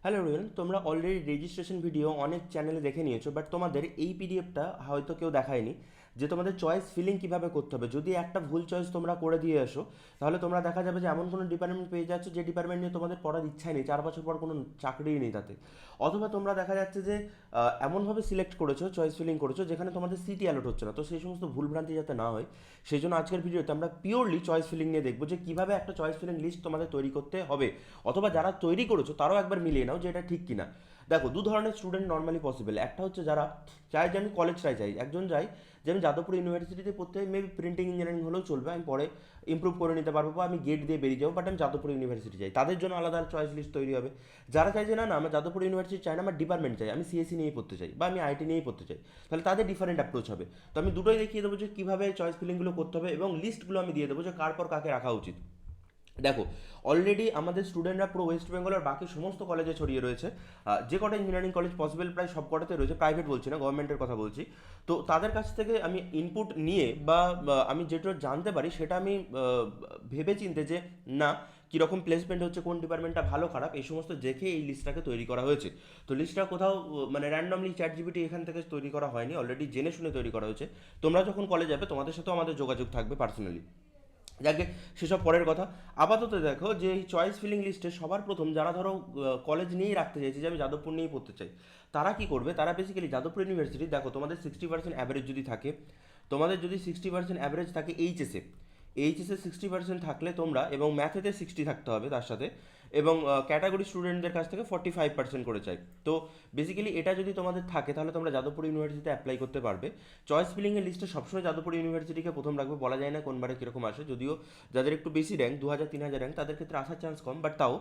Hello everyone, তোমরা already registration video অনেক চ্যানেলে দেখে নিয়েছো, বাট তোমাদের এই পিডিএফটা হয়তো কেউ দেখায়নি যে তোমাদের চয়েস ফিলিং কিভাবে করতে হবে। যদি একটা ভুল চয়েস তোমরা করে দিয়ে আসো, তাহলে তোমরা দেখা যাবে যে এমন কোনো ডিপার্টমেন্ট পেয়ে যাচ্ছ যে ডিপার্টমেন্ট নিয়ে তোমাদের পড়ার ইচ্ছাই নেই, 4 বছর পর কোনো চাকরিই নেই তাতে। অথবা তোমরা দেখা যাচ্ছে যে এমনভাবে সিলেক্ট করেছো, চয়েস ফিলিং করেছো যেখানে তোমাদের সিটি অ্যালট হচ্ছে না। তো সেই সমস্ত ভুলভ্রান্তি যাতে না হয়, সেই জন্য আজকের ভিডিওতে আমরা পিওরলি চয়েস ফিলিং নিয়ে দেখবো যে কীভাবে একটা চয়েস ফিলিং লিস্ট তোমাদের তৈরি করতে হবে, অথবা যারা তৈরি করেছো তারাও একবার মিলিয়ে নাও যে এটা ঠিক কিনা। দেখো, দু ধরনের স্টুডেন্ট নর্মালি পসিবল। একটা হচ্ছে যারা চায় যে আমি কলেজটাই চাই, একজন চাই যে আমি যাদবপুর ইউনিভার্সিটিতে পড়তে মেবি প্রিন্টিং ইঞ্জিনিয়ারিং হলেও চলবে, আমি পরে ইমপ্রুভ করে নিতে পারবো বা আমি গেট দিয়ে বেরিয়ে যাবো, বাট আমি যাদবপুর ইউনিভার্সিটি চাই। তাদের জন্য আলাদা চয়েস লিস্ট তৈরি হবে। যারা চাই যে না না আমার যাদবপুর ইউনিভার্সিটি চাই না, আমার ডিপার্টমেন্ট চাই, আমি সিএসসি নিয়েই পড়তে চাই বা আমি আইটি নিয়েই পড়তে চাই, তাহলে তাদের ডিফারেন্ট অ্যাপ্রোচ হবে। তো আমি দুটোই দেখিয়ে দেবো যে কীভাবে চয়েস ফিলিংগুলো করতে হবে, এবং লিস্টগুলো আমি দিয়ে দেবো যে কার পর কাকে রাখা উচিত। দেখো, অলরেডি আমাদের স্টুডেন্টরা পুরো ওয়েস্ট বেঙ্গল আর বাকি সমস্ত কলেজে ছড়িয়ে রয়েছে। যে কটা ইঞ্জিনিয়ারিং কলেজ পসিবল প্রায় সব কটাতে রয়েছে, প্রাইভেট বলছি না, গভর্নমেন্টের কথা বলছি। তো তাদের কাছ থেকে আমি ইনপুট নিয়ে বা আমি যেটা জানতে পারি সেটা আমি ভেবে চিনতে যে না কীরকম প্লেসমেন্ট হচ্ছে, কোন ডিপার্টমেন্টটা ভালো খারাপ, এই সমস্ত দেখে এই লিস্টটাকে তৈরি করা হয়েছে। তো লিস্টটা কোথাও মানে র্যান্ডমলি চ্যাট জিপিটি এখান থেকে তৈরি করা হয়নি, অলরেডি জেনে শুনে তৈরি করা হয়েছে। তোমরা যখন কলেজ যাবে তোমাদের সাথেও আমাদের যোগাযোগ থাকবে পার্সোনালি, যাকে সেসব পরের কথা। আপাতত দেখো যে এই চয়েস ফিলিং লিস্টে সবার প্রথম যারা ধরো কলেজ নিয়েই রাখতে চাইছে যে আমি যাদবপুর নিয়েই পড়তে চাই, তারা কি করবে, তারা বেসিক্যালি যাদবপুর ইউনিভার্সিটি, দেখো তোমাদের 60% অ্যাভারেজ যদি থাকে, তোমাদের যদি 60% অ্যাভারেজ থাকে এইচএসে 60% থাকলে তোমরা, এবং ম্যাথেতে 60 থাকতে হবে তার সাথে, এবং ক্যাটাগরি স্টুডেন্টদের কাছ থেকে 45% করে চাই। তো বেসিক্যালি এটা যদি তোমাদের থাকে তাহলে তোমরা যাদবপুর ইউনিভার্সিটিতে অ্যাপ্লাই করতে পারবে। চয়েস ফিলিংয়ের লিস্টে সবসময় যাদবপুর ইউনিভার্সিটিকে প্রথম রাখবে, বলা যায় না কোনবারে কীরকম আসে, যদিও যাদের একটু বেশি র্যাঙ্ক 2000-3000 র্যাঙ্ক তাদের ক্ষেত্রে আসার চান্স কম, বাট তাও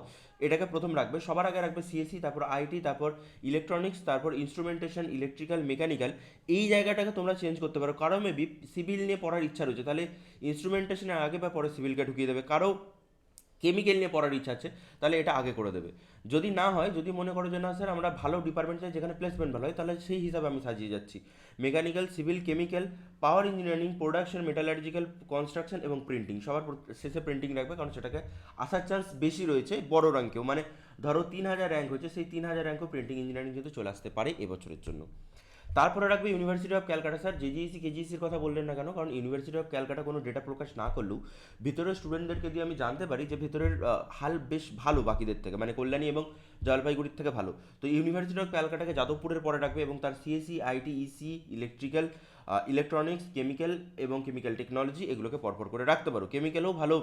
এটাকে প্রথম রাখবে। সবার আগে রাখবে সিএসসি, তারপর আইটি, তারপর ইলেকট্রনিক্স, তারপর ইনস্ট্রুমেন্টেশন, ইলেকট্রিক্যাল, মেকানিক্যাল। এই জায়গাটাকে তোমরা চেঞ্জ করতে পারো। কারো মেবি সিভিল নিয়ে পড়ার ইচ্ছা রয়েছে, তাহলে ইনস্ট্রুমেন্টেশনের আগে বা পরে সিভিলকে ঢুকিয়ে দেবে। কারো কেমিক্যাল নিয়ে পড়ার ইচ্ছা আছে, তাহলে এটা আগে করে দেবে। যদি না হয়, যদি মনে করো যে না স্যার আমরা ভালো ডিপার্টমেন্ট চাই যেখানে প্লেসমেন্ট ভালো হয়, তাহলে সেই হিসাবে আমি সাজিয়ে যাচ্ছি মেকানিক্যাল, সিভিল, কেমিক্যাল, পাওয়ার ইঞ্জিনিয়ারিং, প্রোডাকশন, মেটালার্জিক্যাল, কনস্ট্রাকশন এবং প্রিন্টিং। সবার শেষে প্রিন্টিং রাখবে, কারণ সেটাকে আসার চান্স বেশি রয়েছে বড় র্যাঙ্কেও। মানে ধরো 3000 র্যাঙ্ক হয়েছে, সেই 3000 র্যাঙ্কও প্রিন্টিং ইঞ্জিনিয়ারিং কিন্তু চলে আসতে পারে এবছরের জন্য। তারপরে রাখবে ইউনিভার্সিটি অফ ক্যালকাটা। স্যার জেজিইসি কেজিইসির কথা বললেন না কেন? কারণ ইউনিভার্সিটি অফ ক্যালকাটা কোনো ডেটা প্রকাশ না করলেও ভিতরের স্টুডেন্টদেরকে দিয়ে আমি জানতে পারি যে ভিতরের হাল বেশ ভালো বাকিদের থেকে, মানে কল্যাণী এবং জলপাইগুড়ির থেকে ভালো। তো ইউনিভার্সিটি অফ ক্যালকাটাকে যাদবপুরের পরে রাখবে, এবং তার CSC, IT, EC, electrical, electronics, chemical এবং কেমিক্যাল টেকনোলজি এগুলোকে পরপর করে রাখতে পারো। কেমিক্যালেও ভালো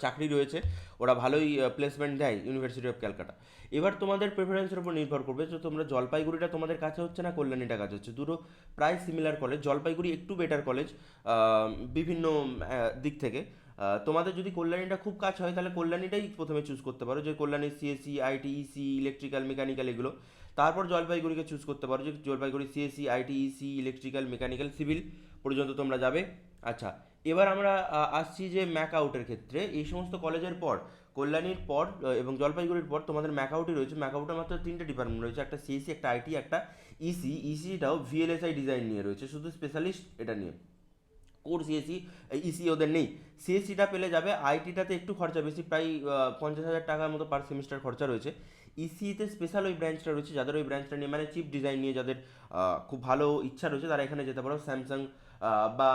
চাকরি রয়েছে, ওরা ভালোই প্লেসমেন্ট দেয় ইউনিভার্সিটি অফ ক্যালকাটা। এবার তোমাদের প্রেফারেন্সের উপর নির্ভর করবে যে তোমরা জলপাইগুড়িটা তোমাদের কাছে হচ্ছে না কল্যাণীটা কাছে হচ্ছে। দুটো প্রায় সিমিলার কলেজ, জলপাইগুড়ি একটু বেটার কলেজ বিভিন্ন দিক থেকে। তোমাদের যদি কল্যাণীটা খুব কাছে হয় তাহলে কল্যাণীটাই প্রথমে চুজ করতে পারো, যে Kalyani CSC, IT, EC, electrical, mechanical এগুলো। তারপর জলপাইগুড়িকে চুজ করতে পারো, যে Jalpaiguri CSC, IT, EC, electrical, mechanical, civil পর্যন্ত তোমরা যাবে। আচ্ছা, এবার আমরা আসছি যে ম্যাক আউটের ক্ষেত্রে। এই সমস্ত কলেজের পর, কল্যাণীর পর এবং জলপাইগুড়ির পর তোমাদের ম্যাক আউটই রয়েছে। ম্যাক আউটে মাত্র 3টে ডিপার্টমেন্ট রয়েছে, একটা সিএসসি, একটা আইটি, একটা ইসি। ইসিটাও ভিএলএসআই ডিজাইন নিয়ে রয়েছে, শুধু স্পেশালিস্ট এটা নিয়ে। কোর সিএসসি, ইসি ওদের নেই। সিএসসিটা পেলে যাবে। আইটিটাতে একটু খরচা বেশি, প্রায় 50,000 টাকার মতো পার সেমিস্টার খরচা রয়েছে। ইসিতে স্পেশাল ওই ব্রাঞ্চটা রয়েছে, যাদের ওই ব্রাঞ্চটা নিয়ে মানে চিপ ডিজাইন নিয়ে যাদের খুব ভালো ইচ্ছা রয়েছে, তারা এখানে যেতে পারো। স্যামসাং বা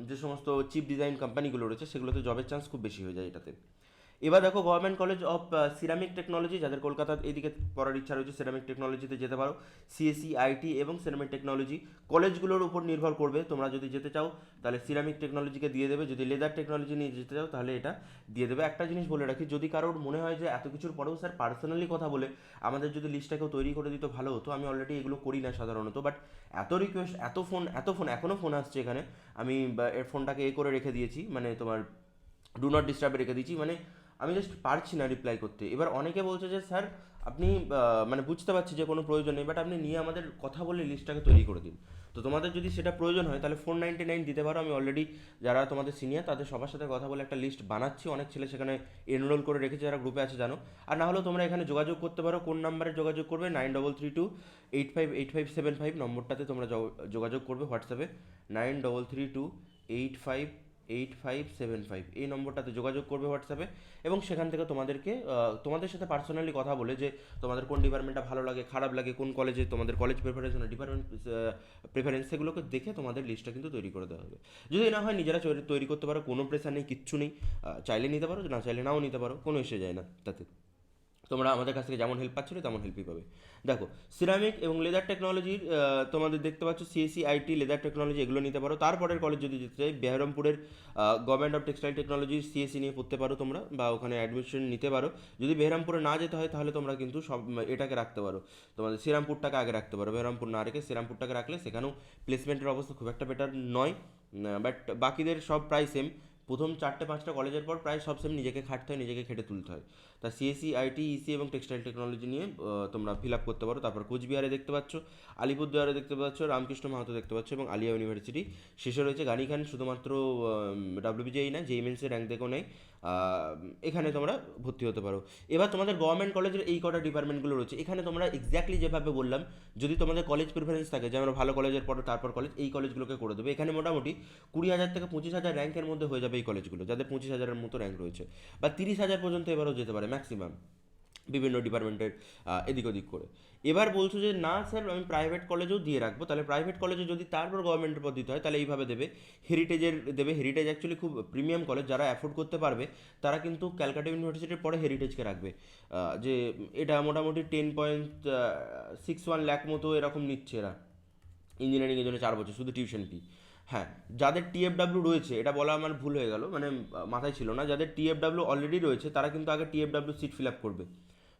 যে সমস্ত চিপ ডিজাইন কোম্পানিগুলো রয়েছে সেগুলোতে জবের চান্স খুব বেশি হয়ে যায় এটাতে। এবার দেখো, government college of ceramic technology, যাদের কলকাতার এইদিকে পড়ার ইচ্ছা রয়েছে সিরামিক টেকনোলজিতে যেতে পারো। সিএসসি, আইটি এবং সিরামিক টেকনোলজি কলেজগুলোর উপর নির্ভর করবে। তোমরা যদি যেতে চাও তাহলে সিরামিক টেকনোলজিকে দিয়ে দেবে, যদি লেদার টেকনোলজি নিয়ে যেতে চাও তাহলে এটা দিয়ে দেবে। একটা জিনিস বলে রাখি, যদি কারোর মনে হয় যে এত কিছুর পরেও স্যার পার্সোনালি কথা বলে আমাদের যদি লিস্টটাকেও তৈরি করে দিত ভালো হতো, আমি অলরেডি এগুলো করি না সাধারণত, বাট এত রিকোয়েস্ট, এত ফোন এখনও ফোন আসছে এখানে, আমি এর ফোনটাকে করে রেখে দিয়েছি, মানে তোমার ডু নট ডিস্টার্বে রেখে দিয়েছি, মানে আমি জাস্ট পারছি না রিপ্লাই করতে। এবার অনেকে বলছে যে স্যার আপনি মানে বুঝতে পারছি যে কোনো প্রয়োজন নেই, বাট আপনি নিয়ে আমাদের কথা বলে লিস্টটাকে তৈরি করে দিন। তো তোমাদের যদি সেটা প্রয়োজন হয় তাহলে 499 দিতে পারো। আমি অলরেডি যারা তোমাদের সিনিয়র তাদের সবার সাথে কথা বলে একটা লিস্ট বানাচ্ছি। অনেক ছেলে সেখানে এনরোল করে রেখেছে, যারা গ্রুপে আছে জানো। আর না হলেও তোমরা এখানে যোগাযোগ করতে পারো। কোন নাম্বারে যোগাযোগ করবে? 9332858575 নম্বরটাতে তোমরা যোগাযোগ করবে হোয়াটসঅ্যাপে। 933285 8575 এই নম্বরটাতে যোগাযোগ করবে হোয়াটসঅ্যাপে, এবং সেখান থেকে তোমাদেরকে তোমাদের সাথে পার্সোনালি কথা বলে যে তোমাদের কোন ডিপার্টমেন্টটা ভালো লাগে, খারাপ লাগে, কোন কলেজে তোমাদের কলেজ প্রেফারেন্স না ডিপার্টমেন্ট প্রেফারেন্স, সেগুলোকে দেখে তোমাদের লিস্টটা কিন্তু তৈরি করে দেওয়া হবে। যদি না হয় নিজেরা তৈরি করতে পারো, কোনো প্রেশার নেই, কিচ্ছু নেই, চাইলে নিতে পারো, না চাইলে নাও নিতে পারো, কোনো এসে যায় না তাতে। তোমরা আমাদের কাছ থেকে যেমন হেল্প পাচ্ছিলে তেমন হেল্পই পাবে। দেখো, সিরামিক এবং লেদার টেকনোলজির তোমাদের দেখতে পাচ্ছ সিএসসি, আইটি, লেদার টেকনোলজি এগুলো নিতে পারো। তারপরের কলেজ যদি যেতে চাই, বেহরমপুরের government of textile technology CSC নিয়ে পড়তে পারো তোমরা, বা ওখানে অ্যাডমিশন নিতে পারো। যদি বেহরামপুরে না যেতে হয় তাহলে তোমরা কিন্তু সব এটাকে রাখতে পারো, তোমাদের শ্রীরামপুরটাকে আগে রাখতে পারো, বেহরামপুর না রেখে শ্রীরামপুরটাকে রাখলে সেখানেও প্লেসমেন্টের অবস্থা খুব একটা বেটার নয়, বাট বাকিদের সব প্রায় সেম। প্রথম 4-5টা কলেজের পর প্রায় সব সেম, নিজেকে খাটতে হয়, নিজেকে খেটে তুলতে হয়। তা সিএসসি, আইটি, ইসি এবং টেক্সটাইল টেকনোলজি নিয়ে তোমরা ফিল আপ করতে পারো। তারপর কোচবিহারে দেখতে পাচ্ছ, আলিপুরদুয়ারে দেখতে পাচ্ছ, রামকৃষ্ণ মাহাতো দেখতে পাচ্ছ, এবং আলিয়া ইউনিভার্সিটি শেষে রয়েছে গানি খান। শুধুমাত্র ডাব্লিউবিজেই না, জেইমেন্সের র্যাঙ্ক দেখো নেই, এখানে তোমরা ভর্তি হতে পারো। এবার তোমাদের গভর্নমেন্ট কলেজের এই কটা ডিপার্টমেন্টগুলো রয়েছে, এখানে তোমরা এক্স্যাক্টলি যেভাবে বললাম, যদি তোমাদের কলেজ প্রিফারেন্স থাকে যে আমরা ভালো কলেজের পর তারপর কলেজ, এই কলেজগুলোকে করে দেবে। এখানে মোটামুটি 20,000 থেকে 25,000 র্যাঙ্কের মধ্যে হয়ে যাবে এই কলেজগুলো, যাদের 25,000-এর মতো র্যাঙ্ক রয়েছে, বা 30,000 পর্যন্ত এবারও যেতে পারে ম্যাক্সিমাম, বিভিন্ন ডিপার্টমেন্টের এদিক ওদিক করে। এবার বলছো যে না স্যার আমি প্রাইভেট কলেজেও দিয়ে রাখবো, তাহলে প্রাইভেট কলেজে যদি তারপর গভর্নমেন্টের পদ দিতে হয় তাহলে এইভাবে দেবে। হেরিটেজের দেবে, হেরিটেজ অ্যাকচুয়ালি খুব প্রিমিয়াম কলেজ, যারা অ্যাফোর্ড করতে পারবে তারা কিন্তু ক্যালকাটা ইউনিভার্সিটির পরে হেরিটেজকে রাখবে। যে এটা মোটামুটি 10.61 লাখ মতো এরকম নিচ্ছে এরা, ইঞ্জিনিয়ারিংয়ের জন্য 4 বছর শুধু টিউশন ফি। হ্যাঁ, যাদের টিএফডাব্লিউ রয়েছে, এটা বলা আমার ভুল হয়ে গেল, মানে মাথায় ছিল না, যাদের টিএফডাব্লিউ অলরেডি রয়েছে তারা কিন্তু আগে টিএফডাব্লিউ সিট ফিল আপ করবে।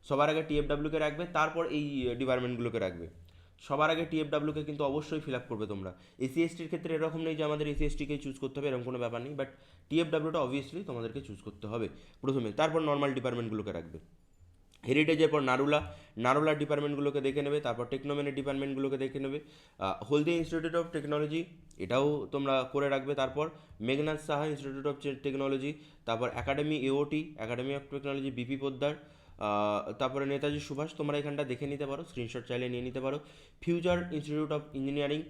সবার আগে টিএফডাব্লিউকে রাখবে, তারপর এই ডিপার্টমেন্টগুলোকে রাখবে। সবার আগে টিএফডাব্লিউকে কিন্তু অবশ্যই ফিল আপ করবে তোমরা। এসসি এসটির ক্ষেত্রে এরকম নেই যে আমাদের এসসি এসটিকেই চুজ করতে হবে, এরকম কোনো ব্যাপার নেই, বাট টিএফডাব্লিউটা অবভিয়াসলি তোমাদেরকে চুজ করতে হবে প্রথমে, তারপর নর্মাল ডিপার্টমেন্টগুলোকে রাখবে। হেরিটেজের পর নারুলার ডিপার্টমেন্টগুলোকে দেখে নেবে, তারপর টেকনোমেনের ডিপার্টমেন্টগুলোকে দেখে নেবে। হলদিয়া ইনস্টিটিউট অফ টেকনোলজি এটাও তোমরা করে রাখবে, তারপর Meghnath Saha institute of technology, তারপর academy AOT, academy of technology BP Poddar, তারপরে নেতাজি সুভাষ, তোমরা এখানটা দেখে নিতে পারো, স্ক্রিনশট চাইলে নিয়ে নিতে পারো। ফিউচার ইনস্টিটিউট অফ ইঞ্জিনিয়ারিং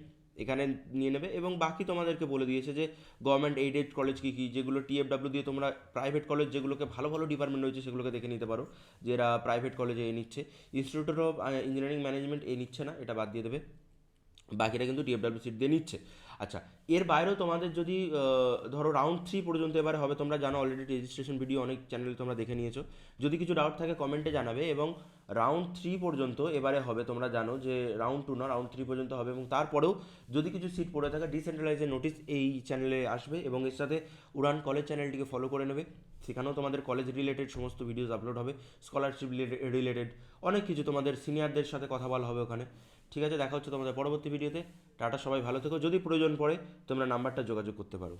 এখানে নিয়ে নেবে, এবং বাকি তোমাদেরকে বলে দিয়েছে যে গভর্নমেন্ট এইডেড কলেজ কী কী, যেগুলো টিএফডাব্লিউ দিয়ে তোমরা প্রাইভেট কলেজ যেগুলোকে ভালো ভালো ডিপার্টমেন্ট রয়েছে সেগুলোকে দেখে নিতে পারো, যে এরা প্রাইভেট কলেজে এ নিচ্ছে। ইনস্টিটিউট অফ ইঞ্জিনিয়ারিং ম্যানেজমেন্ট এ নিচ্ছে না, এটা বাদ দিয়ে দেবে, বাকিটা কিন্তু টিএফডাব্লিউ সিট দিয়ে নিচ্ছে। আচ্ছা, এর বাইরেও তোমাদের যদি ধরো রাউন্ড 3 পর্যন্ত এবারে হবে, তোমরা জানো অলরেডি রেজিস্ট্রেশন ভিডিও অনেক চ্যানেলে তোমরা দেখে নিয়েছো, যদি কিছু ডাউট থাকে কমেন্টে জানাবে। এবং রাউন্ড 3 পর্যন্ত এবারে হবে, তোমরা জানো যে রাউন্ড 2 না, রাউন্ড 3 পর্যন্ত হবে, এবং তারপরেও যদি কিছু সিট পড়ে থাকে ডিসেন্ট্রালাইজের নোটিস এই চ্যানেলে আসবে, এবং এর সাথে উড়ান কলেজ চ্যানেলটিকে ফলো করে নেবে, সেখানেও তোমাদের কলেজ রিলেটেড সমস্ত ভিডিওস আপলোড হবে, স্কলারশিপ রিলেটেড অনেক কিছু, তোমাদের সিনিয়রদের সাথে কথা বলা হবে ওখানে। ঠিক আছে, দেখা হচ্ছে তোমাদের পরবর্তী ভিডিওতে। টাটা, সবাই ভালো থেকো, যদি প্রয়োজন পড়ে তোমরা নাম্বারটা যোগাযোগ করতে পারো।